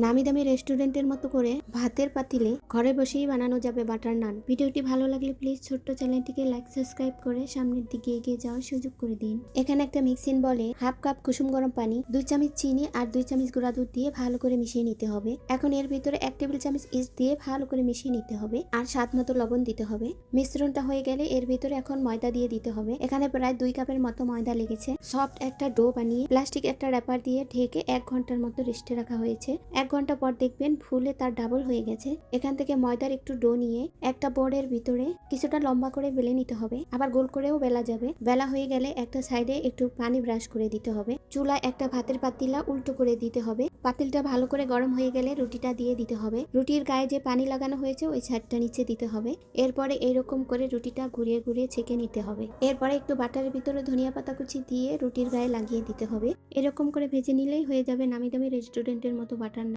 নামি দামি রেস্টুরেন্টের মতো করে ভাতের পাতিলে ঘরে বসেই বানানো যাবে বাটার নান। ভিডিওটি ভালো লাগলে প্লিজ ছোট্ট চ্যানেলটিকে লাইক সাবস্ক্রাইব করে সামনের দিকে এগিয়ে যাওয়ার সুযোগ করে দিন। এখানে একটা মিক্সিং বলে হাফ কাপ কুসুম গরম পানি, 2 চামচ চিনি আর 2 চামচ গুঁড়া দুধ দিয়ে ভালো করে মিশিয়ে নিতে হবে। এখন এর ভিতরে 1 টেবিল চামচ ইস্ট দিয়ে ভালো করে মিশিয়ে নিতে হবে আর স্বাদ মতো লবণ দিতে হবে। মিশ্রণটা হয়ে গেলে এর ভিতরে এখন ময়দা দিয়ে দিতে হবে। এখানে প্রায় 2 কাপের মতো ময়দা লেগেছে। সফট একটা ডো বানিয়ে প্লাস্টিক একটা র্যাপার দিয়ে ঢেকে 1 ঘন্টার মতো রেস্টে রাখা হয়েছে। 1 ঘন্টা পর দেখবেন ফুলে তার ডাবল হয়ে গেছে। এখান থেকে ময়দার একটু ডো নিয়ে একটা বোর্ডের ভিতরে কিছুটা লম্বা করে বেলে নিতে হবে, আবার গোল করেও বেলা যাবে। বেলা হয়ে গেলে একটা সাইডে একটু পানি ব্রাশ করে দিতে হবে। চুলায় একটা ভাতের পাতিলা উল্টো করে দিতে হবে। পাতিলটা ভালো করে গরম হয়ে গেলে রুটিটা দিয়ে দিতে হবে। রুটির গায়ে যে পানি লাগানো হয়েছে ওই সাইডটা নিচে দিতে হবে। এরপরে এইরকম করে রুটিটা ঘুরিয়ে ঘুরিয়ে ছেঁকে নিতে হবে। এরপরে একটু বাটারের ভিতরে ধনিয়া পাতা কুচি দিয়ে রুটির গায়ে লাগিয়ে দিতে হবে। এরকম করে ভেজে নিলেই হয়ে যাবে নামি দামি রেস্টুরেন্টের মতো বাটার নান।